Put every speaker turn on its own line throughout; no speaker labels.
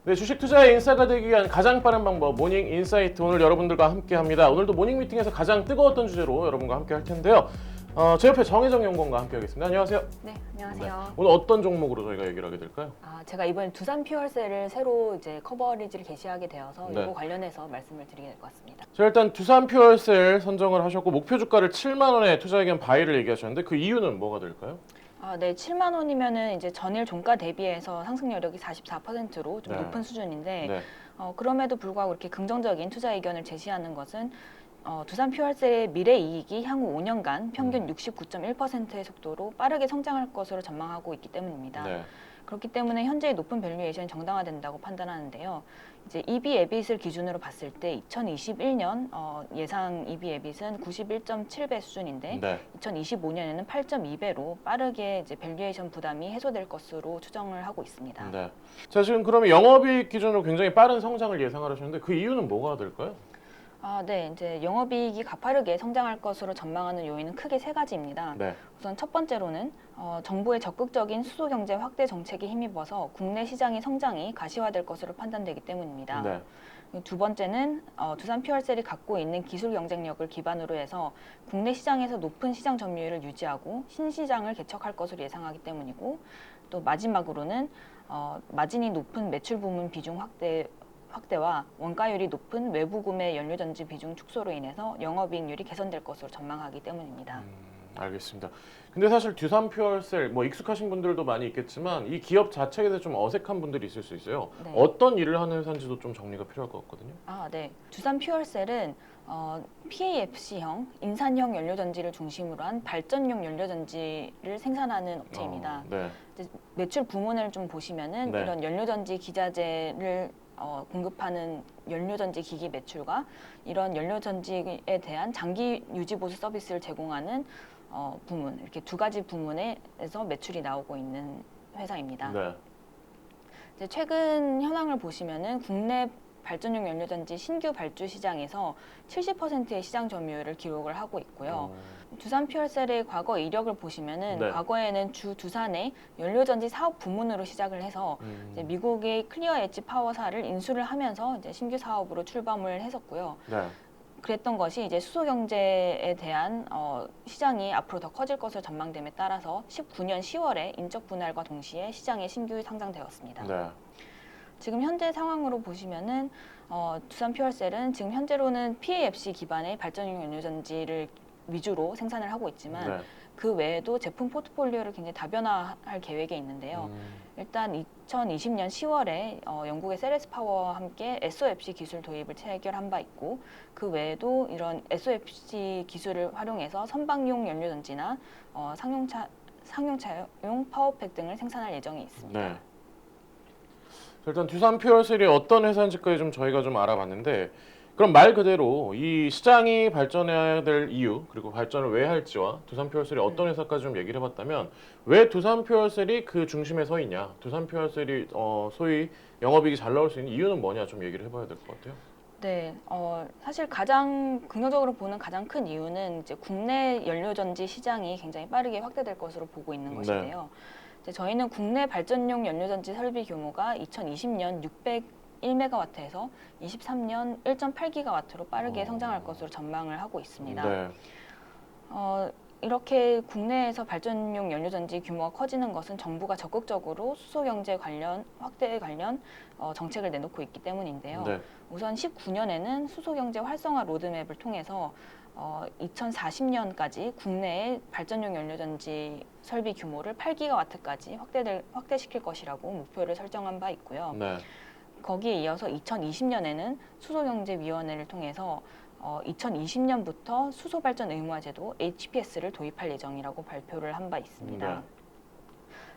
네, 주식 투자의 인싸가 되기 위한 가장 빠른 방법 모닝 인사이트 오늘 여러분들과 함께합니다. 오늘도 모닝 미팅에서 가장 뜨거웠던 주제로 여러분과 함께 할 텐데요. 제 옆에 정혜정 연구원과 함께하겠습니다. 안녕하세요.
네, 안녕하세요.
오늘 어떤 종목으로 저희가 얘기를 하게 될까요?
제가 이번에 두산 퓨얼셀을 새로 이제 커버리지를 개시하게 되어서
네.
이거 관련해서 말씀을 드리게 될 것 같습니다.
자, 일단 두산 퓨얼셀 선정을 하셨고 목표 주가를 7만 원에 투자 의견 바이를 얘기하셨는데 그 이유는 뭐가 될까요?
네, 7만 원이면은 이제 전일 종가 대비해서 상승 여력이 44%로 좀
네.
높은 수준인데
네.
그럼에도 불구하고 이렇게 긍정적인 투자 의견을 제시하는 것은 두산 퓨얼셀의 미래 이익이 향후 5년간 평균 69.1%의 속도로 빠르게 성장할 것으로 전망하고 있기 때문입니다.
네.
그렇기 때문에 현재의 높은 밸류에이션이 정당화된다고 판단하는데요. 이제 EV/EBIT을 기준으로 봤을 때 2021년 예상 EV/EBIT은 91.7배 수준인데
네.
2025년에는 8.2배로 빠르게 이제 밸류에이션 부담이 해소될 것으로 추정을 하고 있습니다.
네. 자, 지금 그러면 영업이익 기준으로 굉장히 빠른 성장을 예상을 하셨는데 그 이유는 뭐가 될까요?
네, 이제 영업이익이 가파르게 성장할 것으로 전망하는 요인은 크게 세 가지입니다.
네.
우선 첫 번째로는 정부의 적극적인 수소 경제 확대 정책에 힘입어서 국내 시장의 성장이 가시화될 것으로 판단되기 때문입니다.
네.
두 번째는 두산 퓨얼셀이 갖고 있는 기술 경쟁력을 기반으로 해서 국내 시장에서 높은 시장 점유율을 유지하고 신시장을 개척할 것으로 예상하기 때문이고, 또 마지막으로는 마진이 높은 매출 부문 비중 확대와 원가율이 높은 외부 구매 연료전지 비중 축소로 인해서 영업이익률이 개선될 것으로 전망하기 때문입니다.
알겠습니다. 근데 사실 두산 퓨얼셀 뭐 익숙하신 분들도 많이 있겠지만 이 기업 자체에 대해서 좀 어색한 분들이 있을 수 있어요.
네.
어떤 일을 하는 회사인지도 좀 정리가 필요할 것 같거든요.
네. 두산 퓨얼셀은 PAFC형, 인산형 연료전지를 중심으로 한 발전용 연료전지를 생산하는 업체입니다.
네.
이제 매출 부문을 좀 보시면은
네.
이런 연료전지 기자재를 공급하는 연료전지 기기 매출과 이런 연료전지에 대한 장기 유지 보수 서비스를 제공하는 부문, 이렇게 두 가지 부문에서 매출이 나오고 있는 회사입니다.
네.
이제 최근 현황을 보시면은 국내 발전용 연료전지 신규 발주 시장에서 70%의 시장 점유율을 기록을 하고 있고요. 두산 퓨얼셀의 과거 이력을 보시면은
네.
과거에는 주 두산의 연료전지 사업 부문으로 시작을 해서 이제 미국의 클리어 엣지 파워사를 인수를 하면서 이제 신규 사업으로 출범을 했었고요.
네.
그랬던 것이 이제 수소 경제에 대한 시장이 앞으로 더 커질 것으로 전망됨에 따라서 19년 10월에 인적 분할과 동시에 시장에 신규 상장되었습니다.
네.
지금 현재 상황으로 보시면은 두산 퓨얼셀은 지금 현재로는 PAFC 기반의 발전용 연료전지를 위주로 생산을 하고 있지만
네.
그 외에도 제품 포트폴리오를 굉장히 다변화할 계획에 있는데요. 일단 2020년 10월에 영국의 세레스 파워와 함께 SOFC 기술 도입을 체결한 바 있고, 그 외에도 이런 SOFC 기술을 활용해서 선박용 연료전지나 상용차용 파워팩 등을 생산할 예정이 있습니다.
네. 일단 두산 퓨얼셀이 어떤 회사인지까지 좀 저희가 좀 알아봤는데 그럼 말 그대로 이 시장이 발전해야 될 이유 그리고 발전을 왜 할지와 두산 퓨얼셀이 어떤 회사까지 좀 얘기를 해봤다면 왜 두산 퓨얼셀이 그 중심에 서 있냐, 두산 퓨얼셀이 소위 영업이익이 잘 나올 수 있는 이유는 뭐냐 좀 얘기를 해봐야 될 것 같아요.
네, 사실 가장 긍정적으로 보는 가장 큰 이유는 이제 국내 연료전지 시장이 굉장히 빠르게 확대될 것으로 보고 있는 것인데요. 이제 저희는 국내 발전용 연료전지 설비 규모가 2020년 601메가와트에서 23년 1.8기가와트로 빠르게 성장할 것으로 전망을 하고 있습니다.
네.
이렇게 국내에서 발전용 연료전지 규모가 커지는 것은 정부가 적극적으로 수소 경제 관련 확대 관련 정책을 내놓고 있기 때문인데요.
네.
우선 19년에는 수소 경제 활성화 로드맵을 통해서 2040년까지 국내의 발전용 연료전지 설비 규모를 8기가와트까지 확대시킬 것이라고 목표를 설정한 바 있고요.
네.
거기에 이어서 2020년에는 수소경제위원회를 통해서 2020년부터 수소발전 의무화 제도 HPS를 도입할 예정이라고 발표를 한 바 있습니다.
네.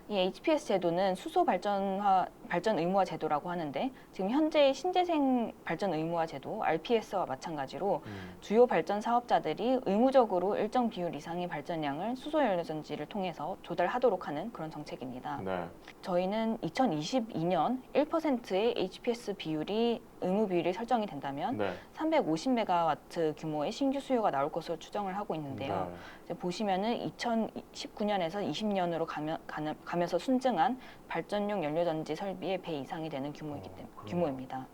이 HPS 제도는 수소 발전 의무화 제도라고 하는데 지금 현재의 신재생 발전 의무화 제도 RPS와 마찬가지로 주요 발전 사업자들이 의무적으로 일정 비율 이상의 발전량을 수소 연료전지를 통해서 조달하도록 하는 그런 정책입니다.
네.
저희는 2022년 1%의 HPS 비율이 의무 비율이 설정이 된다면
네.
350메가와트 규모의 신규 수요가 나올 것으로 추정을 하고 있는데요. 이제 보시면은 2019년에서 20년으로 가면서 순증한 발전용 연료전지 설비의 배 이상이 되는 규모입니다.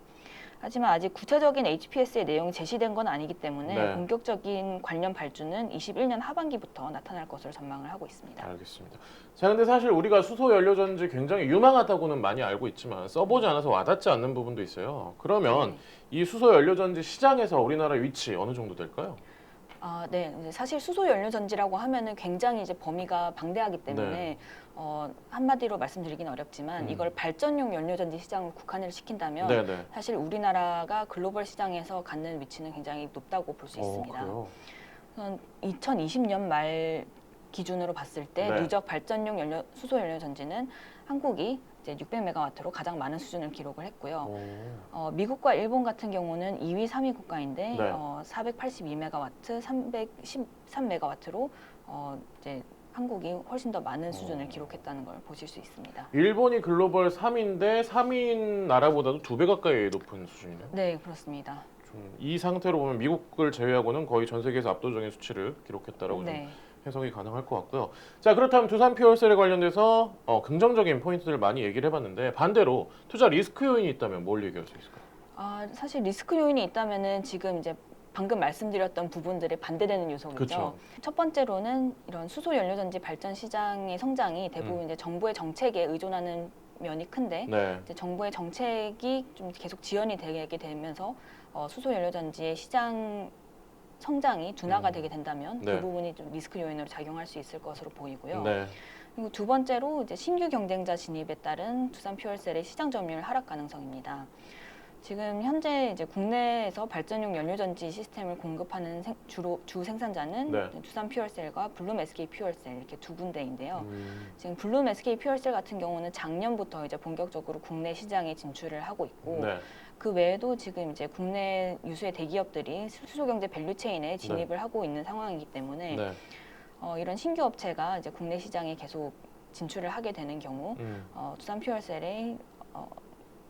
하지만 아직 구체적인 HPS의 내용이 제시된 건 아니기 때문에
네.
본격적인 관련 발주는 21년 하반기부터 나타날 것으로 전망을 하고 있습니다.
알겠습니다. 자, 근데 사실 우리가 수소 연료전지 굉장히 유망하다고는 많이 알고 있지만 써보지 않아서 와닿지 않는 부분도 있어요. 그러면
네.
이 수소 연료전지 시장에서 우리나라 위치 어느 정도 될까요?
네. 이제 사실 수소 연료전지라고 하면은 굉장히 이제 범위가 방대하기 때문에
네.
한마디로 말씀드리긴 어렵지만 이걸 발전용 연료전지 시장을 국한을 시킨다면
네네.
사실 우리나라가 글로벌 시장에서 갖는 위치는 굉장히 높다고 볼 수 있습니다.
그래요?
2020년 말 기준으로 봤을 때
네.
누적 발전용 수소 연료전지는 한국이 이제 600메가와트로 가장 많은 수준을 기록을 했고요. 미국과 일본 같은 경우는 2위, 3위 국가인데
네.
482메가와트, 313메가와트로 이제 한국이 훨씬 더 많은 수준을 기록했다는 걸 보실 수 있습니다.
일본이 글로벌 3위인데 3위인 나라보다도 2배 가까이 높은 수준이네요.
네, 그렇습니다.
이 상태로 보면 미국을 제외하고는 거의 전 세계에서 압도적인 수치를 기록했다라고 좀
네.
해석이 가능할 것 같고요. 자, 그렇다면 두산 퓨얼셀에 관련돼서 긍정적인 포인트들 많이 얘기를 해봤는데 반대로 투자 리스크 요인이 있다면 뭘 얘기할 수 있을까요?
사실 리스크 요인이 있다면은 지금 이제 방금 말씀드렸던 부분들에 반대되는 요소겠죠.
그쵸.
첫 번째로는 이런 수소 연료전지 발전 시장의 성장이 대부분 이제 정부의 정책에 의존하는 면이 큰데
네.
이제 정부의 정책이 좀 계속 지연이 되게 되면서 수소 연료전지의 시장 성장이 둔화가 되게 된다면
네.
그 부분이 좀 리스크 요인으로 작용할 수 있을 것으로 보이고요.
네.
그리고 두 번째로 이제 신규 경쟁자 진입에 따른 두산 퓨얼셀의 시장 점유율 하락 가능성입니다. 지금 현재 이제 국내에서 발전용 연료전지 시스템을 공급하는 주 생산자는
네.
두산 퓨얼셀과 블룸 SK 퓨얼셀 이렇게 두 군데인데요. 지금 블룸 SK 퓨얼셀 같은 경우는 작년부터 이제 본격적으로 국내 시장에 진출을 하고 있고
네.
그 외에도 지금 이제 국내 유수의 대기업들이 수소 경제 밸류 체인에 진입을 하고 있는 상황이기 때문에
네.
이런 신규 업체가 이제 국내 시장에 계속 진출을 하게 되는 경우 두산 퓨얼셀의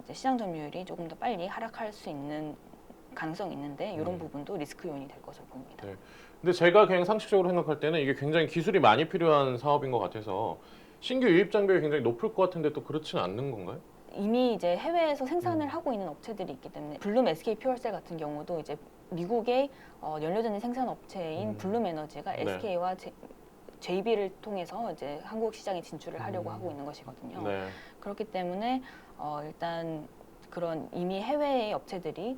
이제 시장 점유율이 조금 더 빨리 하락할 수 있는 가능성이 있는데 이런 부분도 리스크 요인이 될 것으로 보입니다.
네. 근데 제가 그냥 상식적으로 생각할 때는 이게 굉장히 기술이 많이 필요한 사업인 것 같아서 신규 유입 장벽이 굉장히 높을 것 같은데 또 그렇지는 않는 건가요?
이미 이제 해외에서 생산을 하고 있는 업체들이 있기 때문에 블룸 SK 퓨얼셀 같은 경우도 이제 미국의 연료전지 생산 업체인 블룸 에너지가
네.
SK와 JB를 통해서 이제 한국 시장에 진출을 하려고 하고 있는 것이거든요.
네.
그렇기 때문에 일단 그런 이미 해외의 업체들이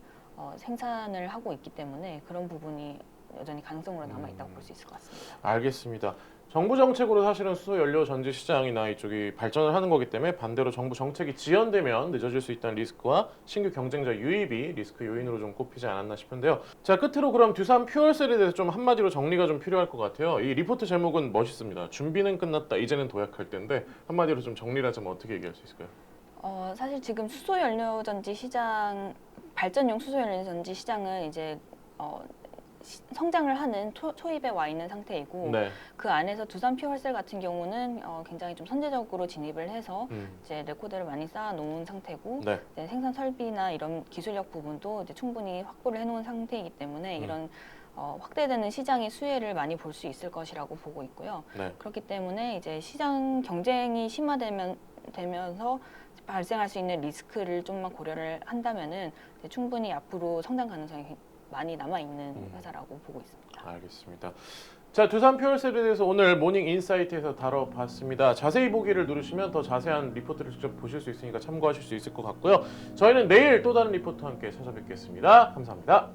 생산을 하고 있기 때문에 그런 부분이 여전히 가능성으로 남아 있다고 볼 수 있을 것 같습니다.
알겠습니다. 정부 정책으로 사실은 수소 연료 전지 시장이나 이쪽이 발전을 하는 거기 때문에 반대로 정부 정책이 지연되면 늦어질 수 있다는 리스크와 신규 경쟁자 유입이 리스크 요인으로 좀 꼽히지 않았나 싶은데요. 자, 끝으로 그럼 두산 퓨얼셀에 대해서 좀 한마디로 정리가 좀 필요할 것 같아요. 이 리포트 제목은 멋있습니다. 준비는 끝났다. 이제는 도약할 때인데 한마디로 좀 정리를 하자면 어떻게 얘기할 수 있을까요?
사실 지금 수소 연료전지 시장 발전용 수소 연료전지 시장은 이제 성장을 하는 초입에 와 있는 상태이고
네.
그 안에서 두산 퓨얼셀 같은 경우는 굉장히 좀 선제적으로 진입을 해서 이제 레코드를 많이 쌓아놓은 상태고
네.
이제 생산 설비나 이런 기술력 부분도 이제 충분히 확보를 해놓은 상태이기 때문에 이런 확대되는 시장의 수혜를 많이 볼 수 있을 것이라고 보고 있고요.
네.
그렇기 때문에 이제 시장 경쟁이 심화되면서 발생할 수 있는 리스크를 좀만 고려를 한다면은 이제 충분히 앞으로 성장 가능성이 많이 남아 있는 회사라고 보고 있습니다.
알겠습니다. 자, 두산 퓨얼셀에 대해서 오늘 모닝 인사이트에서 다뤄봤습니다. 자세히 보기를 누르시면 더 자세한 리포트를 직접 보실 수 있으니까 참고하실 수 있을 것 같고요. 저희는 내일 또 다른 리포트와 함께 찾아뵙겠습니다. 감사합니다.